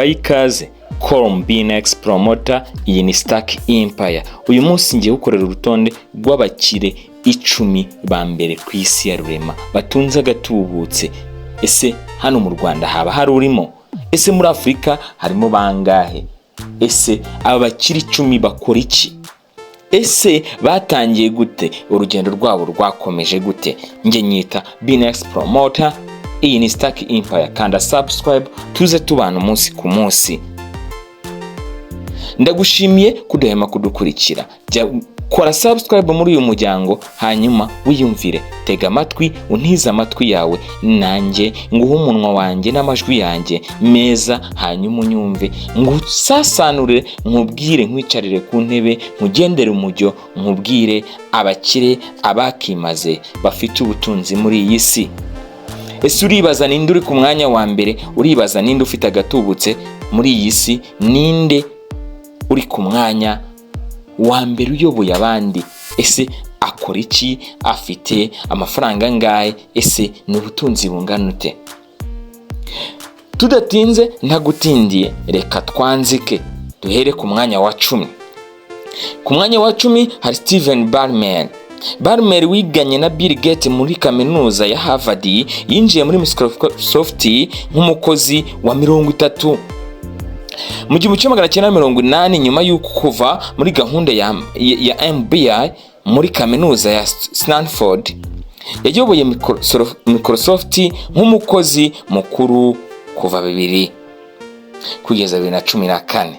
nguhaye ikaze Colm BNX Promoter. Iyi ni Stack Empire. Uyu munsi ngiye gukorera urutonde rw'abakire 10 ba mbere ku isi ya rurema batunze agatubutse. Ese hano mu Rwanda haba hari urimo? Ese muri Afrika harimo bangahe? Ese aba bakire 10 bakora iki? Ese batangiye gute? Urugendo rwabo rwakomeje gute? Nge nyita BNX Promoter. Iyi ni Stack Empire. Kanda subscribe tuze tubana umunsi ku munsi. Ndagushimiye kudahema kudukurikira. Kora subscribe muri uyu muryango, hanyuma wiyumvire, tega amatwi, untiza amatwi yawe, nanjye nguhe umunwa wanjye n'amajwi yanjye meza, hanyuma unyumve, ngusasanure, nkubwire, nkwicarire ku ntebe, nkugendere umujyo, nkubwire abakire abakimaze bafite ubutunzi muri iyi si. Ese uribaza ninde uri ku mwanya wa mbere? Uribaza ninde ufite agatubutse muri iyi si? Ninde uri ku mwanya wa mbere uyoboye abandi? Ese akora iki? Afite amafaranga angahe? Ese n'ubutunzi bungana ute? Tudatinze ntagutindiye, reka twanzike duhere ku mwanya wa 10. Ku mwanya wa 10 hari Steven Ballmer. Ballmer wiganye na Bill Gates muri kaminuza ya Harvard, yinjiye muri Microsoft nk'umukozi wa 30. Mu 1980 nyuma y'uko kuva muri gahunda ya MBA muri kaminuza ya Stanford, yayoboye Microsoft nk'umukozi mukuru kuva 2000 kugeza 2014.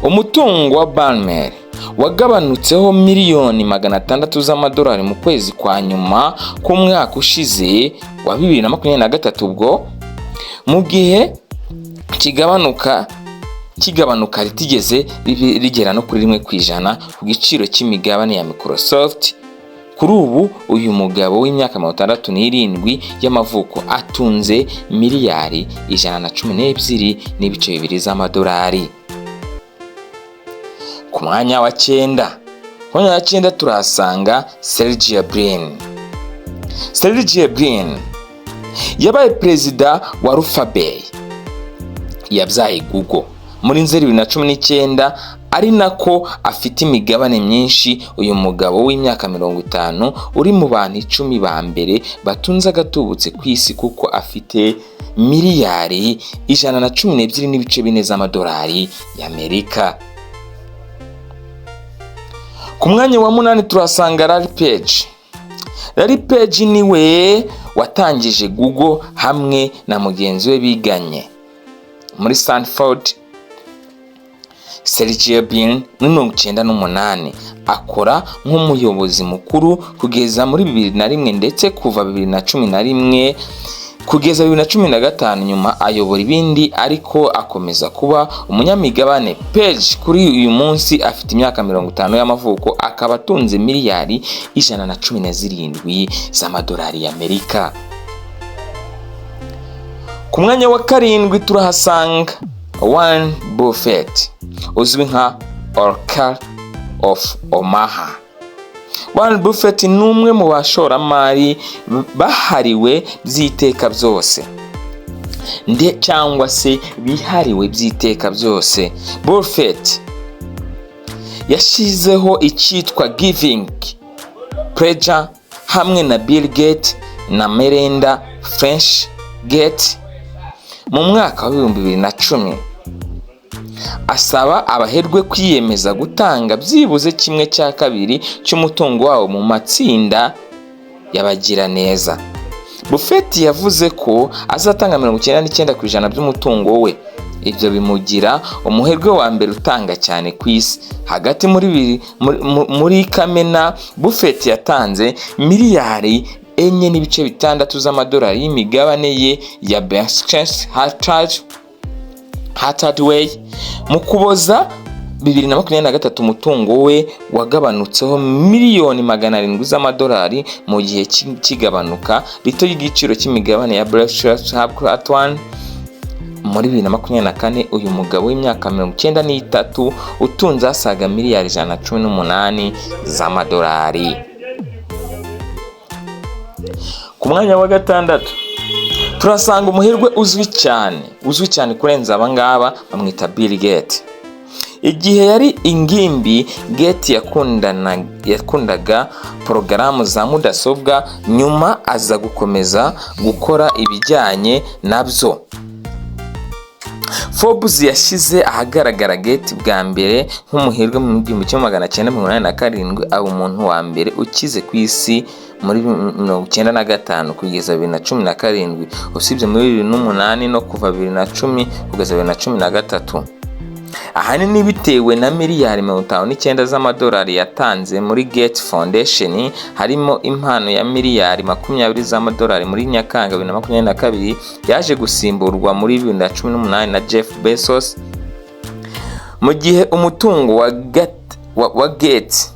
Umutungo wa Ballmer wagabanutseho miliyoni 600 z'amadolari mu kwezi kwa nyuma k'umwaka ushize wa 2023, ubwo mu gihe kigabanuka ritigeze rigera no kuri 1% ku giciro cy'imigabane ya Microsoft. Kuri ubu uyu mugabo w'imyaka 67 y'amavuko atunze miliyari 112.2 z'amadolari. Ku mwanya wa 9 turasanga Sergey Brin. Sergey Brin yabaye perezida wa Alphabet, yabyaye Google muri 2019, ari nako afite imigabane myinshi. Uyu mugabo w'imyaka 50 uri mu bantu 10 ba mbere batunze agatubutse ku isi, kuko afite miliyari 112.4 z'amadolari y'Amerika. Ku mwanya wa 8 turasanga Larry Page. Larry Page niwe watangije Google hamwe na mugenzi we biganye muri Stanford. Sergey Brin muri 1998 akora nk'umuyobozi mukuru kugeza muri 2001, ndetse kuva 2011 kugeza 2015 nyuma ayobora ibindi, ariko akomeza kuba umunyamigabane. Page kuri uyu munsi afite imyaka 50 y'amavuko, akaba atunze miliyari 117 z'amadolari y'Amerika. Ku mwanya wa 7 turahasanga Warren Buffett, uzwi nka Oracle of Omaha. Warren Buffett ni umwe mu bashoramari bahariwe by'iteka byose, cyangwa se bihariwe by'iteka byose. Buffett yashizeho icyitwa Giving Pledge hamwe na Bill Gates na Melinda French Gates mu mwaka wa 2010. Asaba abaherwe kwiyemeza gutanga byibuze 1/2 cy'umutungo wabo mu matsinda y'abagira neza. Buffett yavuze ko azatanga 99% by'umutungo we. Ibyo bimugira umuherwe wa mbere utanga cyane ku isi. Hagati muri Kamena, Buffett yatanze miliyari 4.6 z'amadolari y'imigabane ye ya Berkshire Hathaway. Mu kuboza 2023 umutungo we wagabanutseho miliyoni 700 z'amadolari mu gihe kigabanuka rito y'igiciro cy'imigabane ya Berkshire Hathaway. Muri 2024 uyu mugabo w'imyaka 93 utunze asaga miliyari 118 z'amadolari. Ku mwanya wa 6 Turasanga umuherwe uzwi cyane kurenza abangaba bamwita Bill Gates. Igihe yari ingimbi, Gates yakundaga porogaramu za mudasobwa, nyuma aza gukomeza gukora ibijyanye nabyo. Forbes yashyize ahagaragara Gates bwa mbere nk'umuherwe mu 1987, aba umuntu wa mbere ukize ku isi muri 1995 kugeza 2017, usibye muri 2008 no kuva 2010 kugeza 2013. Ahanini bitewe na miliyari 59 z'amadolari yatanze muri Gates Foundation, harimo impano ya miliyari 20 z'amadolari muri Nyakanga 2022 yaje gusimburwa muri 2018 na Jeff Bezos. Mu gihe umutungo wa Gates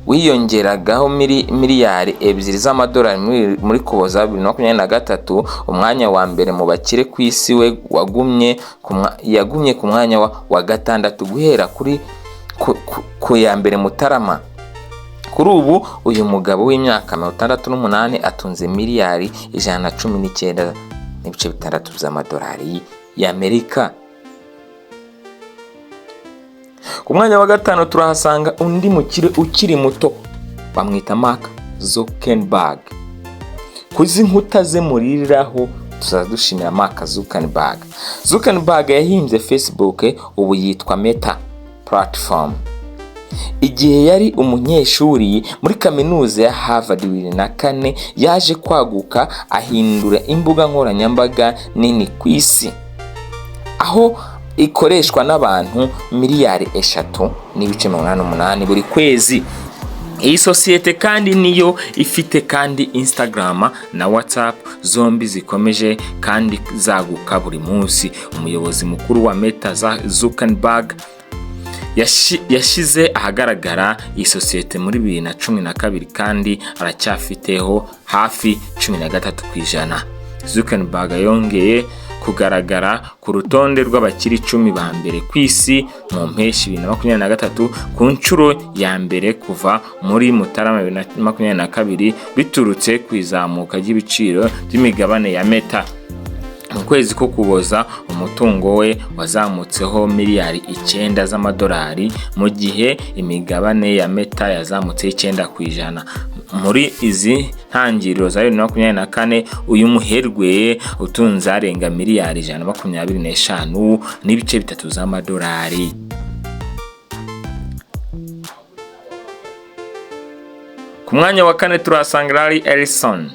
wiyongeragaho miliyari 2 z'amadolari muri Kuboza 2023, umwanya wa mbere mu bakire ku isi we yagumye ku mwanya wa gatandatu guhera ku ya mbere Mutarama. Kuri ubu uyu mugabo w'imyaka 68 atunze miliyari 119.6 z'amadolari y'Amerika. Ku mwanya wa gatanu turahasanga undi mukire ukiri muto bamwita Mark Zuckerberg. Kuzi nkuta ze muriraho tuzadushimira Mark Zuckerberg. Zuckerberg yahimbye Facebook, ubu yitwa Meta platform. Igihe yari umunyeshuri muri kaminuza ya Harvard 2004, yaje kwaguka ahindura imbuga nkoranyambaga nini ku isi, aho ikoreshwa n'abantu miliyari 3.88 buri kwezi. Iyi sosiyete kandi niyo ifite kandi Instagram na WhatsApp, zombi zikomeje kandi zaguka buri munsi. Umuyobozi mukuru wa Meta Zuckerberg yashize ahagaragara iyi sosiyete muri 2012 kandi aracyafiteho hafi 13%. Zuckerberg yongeye kugaragara ku rutonde rw'abakiri 10 ba mbere ku isi mu mpeshyi 2023 ku nshuro ya mbere kuva muri Mutarama 2022, biturutse ku izamuka ry'ibiciro by'imigabane ya Meta. Mu kwezi ko Kuboza umutungo we wazamutseho miliyari 9 z'amadolari, mu gihe imigabane ya Meta yazamutse 9%. Muri izi ntangiriro za 2024 uyu muherwe utunze arenga miliyari 125.3 z'amadolari. Ku mwanya wa kane turasanga Larry Ellison.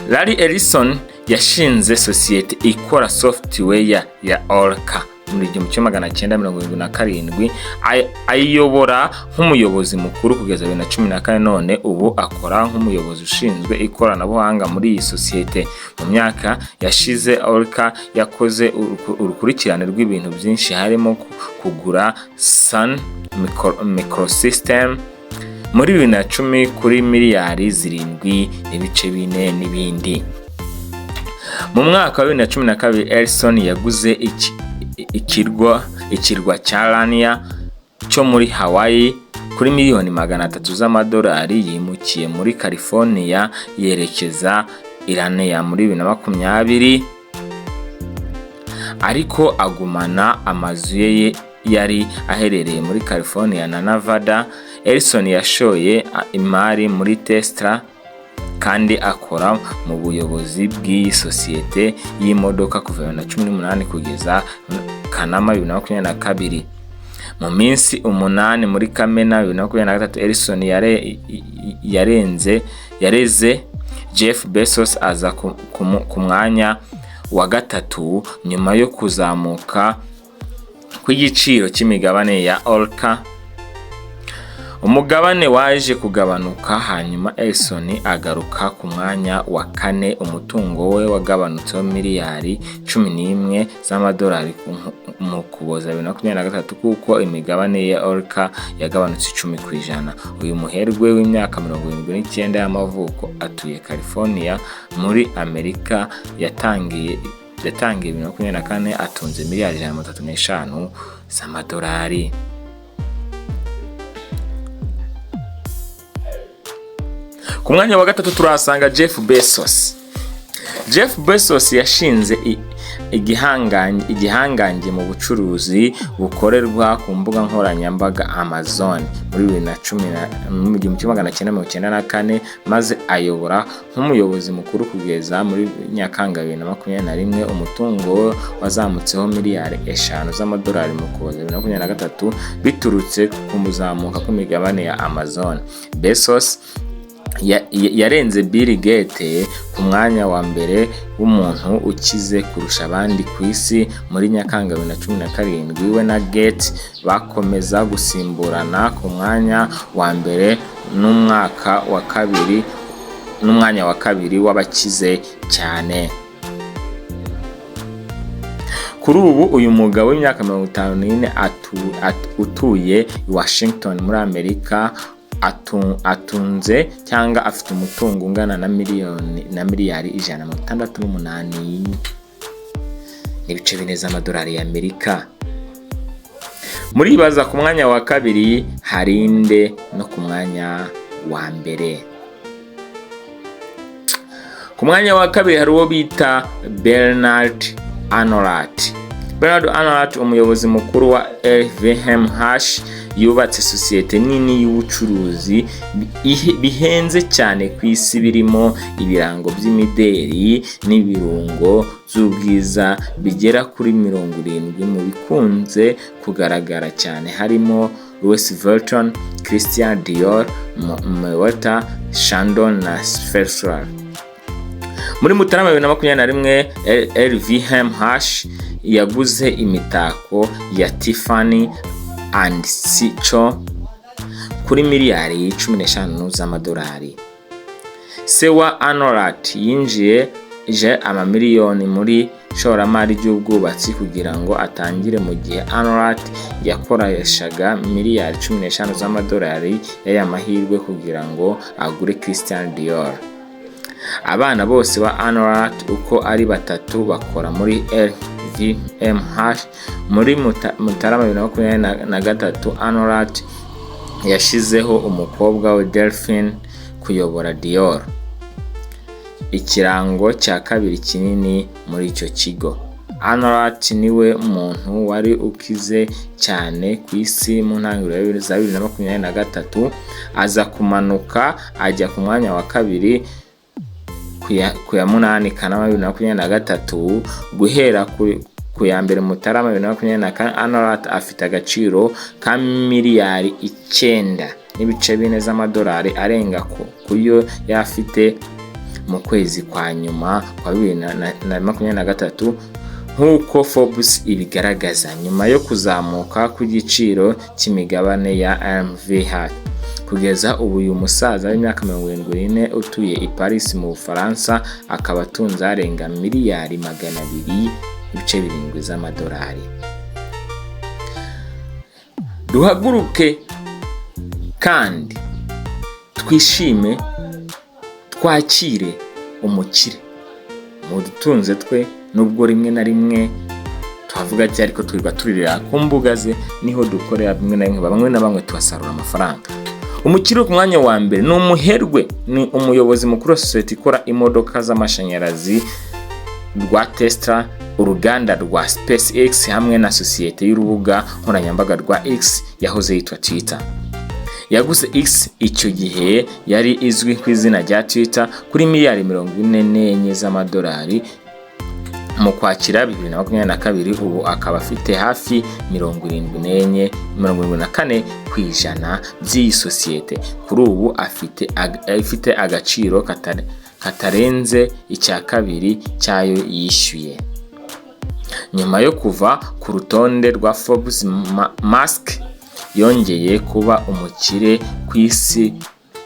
Larry Ellison yashinze sosiyete ikora software ya Oracle muri 1977, ayiyobora nk'umuyobozi mukuru kugeza 2014. None ubu akora nk'umuyobozi ushinzwe ikoranabuhanga muri iyi sosiyete. Mu myaka yashize Oracle yakoze urukurikirane rw'ibintu byinshi, harimo kugura Sun Microsystem muri 2010 kuri miliyari 7.4 n'ibindi. Mu mwaka wa 2012 Ellison yaguze ikirwa cya Lania cyo muri Hawaii kuri miliyoni 300 z'amadolari. Yimukiye muri California yerekeza Lania muri 2020, ariko agumana amazu ye yari aherereye muri California na Nevada. Ellison yashoye imari muri Tesla kandi akora mu buyobozi bw'iyi sosiyete y'imodoka kuva 2018 kugeza Kanama 2022. Mu minsi 8 muri Kamena 2023 Ellison yareze Jeff Bezos aza ku mwanya wa gatatu nyuma yo kuzamuka kw'igiciro cy'imigabane ya Oracle. Umugabane waje kugabanuka, hanyuma Ellison agaruka ku mwanya wa kane. Umutungo we wagabanutseho miliyari 11 z'amadolari mu Kuboza 2023 kuko imigabane ya Oracle yagabanutse 10%. Uyu muherwe w'imyaka 79 y'amavuko atuye California muri Amerika, yatangiye 2024 atunze miliyari 135 z'amadolari. Ku mwanya wa gatatu turahasanga Jeff Bezos. Jeff Bezos yashinze igihangange mu bucuruzi bukorerwa ku mbuga nkoranyambaga Amazon muri 1994 maze ayobora nk'umuyobozi mukuru kugeza muri Nyakanga 2021. Umutungo wazamutseho miliyari 5 z'amadolari mu Ukuboza 2023 biturutse ku muzamuka kw'imigabane ya Amazon. Bezos yarenze Bill Gates ku mwanya wa mbere w'umuntu ukize kurusha abandi ku isi muri Nyakanga 2017. We na Gates bakomeza gusimburana ku mwanya wa mbere n'umwanya wa kabiri w'abakize cyane. Kuri ubu uyu mugabo w'imyaka 54 utuye i Washington muri Amerika atunze cyangwa afite umutungo ungana na miliyari 168 n'ibice bine z'amadolari y'Amerika. Muribaza ku mwanya wa kabiri harinde no ku mwanya wa mbere. Ku mwanya wa kabiri hari uwo bita Bernard Arnault, umuyobozi mukuru wa LVMH, yubatse sosiyete nini y'ubucuruzi bihenze cyane ku isi birimo ibirango by'imideri n'ibirungo z'ubwiza bigera kuri 70 mu bikunze kugaragara cyane harimo Louis Vuitton, Christian Dior, Moet Chandon na Ferrari. Muri Mutarama 2021 LVMH yaguze imitako ya Tiffany and Co kuri miliyari 15 z'amadolari. Se wa Arnault yinjiye amamiliyoni muri shoramari ry'ubwubatsi kugira ngo atangire mu gihe Arnault yakoreshaga miliyari 15 z'amadolari y'amahirwe kugira ngo agure Christian Dior. Abana bose ba Arnault uko ari batatu bakora muri LVMH. Muri Mutarama 2023 Arnault yashizeho umukobwa we Delphine kuyobora Dior, ikirango cya kabiri kinini muri icyo kigo. Arnault niwe muntu wari ukize cyane ku isi mu ntangiriro za 2023, aza kumanuka ajya ku mwanya wa kabiri ku ya 8 Kanama 2023. Guhera ku ya mbere Mutarama 2024 Arnault afite agaciro ka miliyari 9 n'ibice bine z'amadolari arenga kuyo yafite mu kwezi kwa nyuma kwa 2023 nk'uko Forbes ibigaragaza. Nyuma yo kuzamuka ku giciro cy'imigabane ya LVMH kugeza ubu uyu musaza w'imyaka 74 utuye i Paris mu Bufaransa akaba atunze arenga miliyari 200 z'amadolari. Duhaguruke kandi twishime twakire umukire mu dutunze twe, nubwo rimwe na rimwe twavuga ati ariko twirirwa turirira ku mbuga ze, niho dukorera bamwe na bamwe tubasarura amafaranga. Umukire ku mwanya wa mbere ni umuherwe, ni umuyobozi mukuru wa sosiyete ikora imodoka z'amashanyarazi rwa Tesla, uruganda rwa SpaceX hamwe na sosiyete y'urubuga nkoranyambaga rwa X yahoze yitwa Twitter. Yaguze X icyo gihe yari izwi ku izina rya Twitter kuri miliyari 44 z'amadolari mu Kwakira 2022. Ubu akaba afite hafi 74% by'iyi sosiyete. Kuri ubu afite agaciro katarenze icya kabiri cyayo yishyuye. Nyuma yo kuva ku rutonde rwa Forbes, Musk yongeye kuba umukire ku isi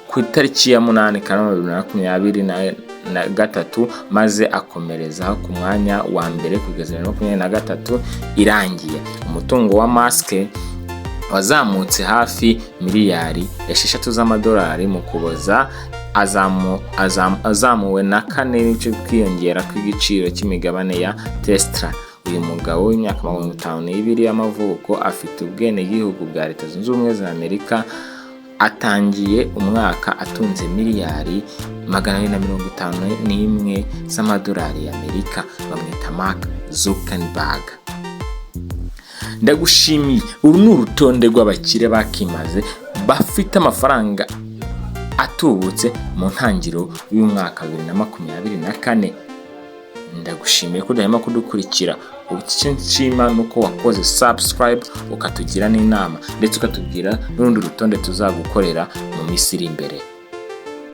ku itariki ya 8 Kanama 2023 maze akomereza ku mwanya wa mbere kugeza 2023 irangiye. Umutungo wa Musk wazamutse hafi miliyari 6 z'amadolari mu Ukuboza, azamuwe na 4 n'ibice kwiyongera kw'igiciro cy'imigabane ya Tesla. Uyu mugabo w'imyaka 52 y'amavuko afite ubwenegihugu bwa Leta Zunze Ubumwe za Amerika, atangiye umwaka atunze miliyari 251 z'amadolari y'Amerika. Bamwita Mark Zuckerberg. Ndagushimiye. Uru ni urutonde rw'abakire bakimaze bafite amafaranga atubutse mu ntangiriro y'umwaka 2024. Ndagushimiye ko udahema kudukurikira. Icyo nshima nuko wakoze subscribe ukatugira n'inama ndetse ukatubwira n'urundi rutonde tuzagukorera mu minsi iri imbere.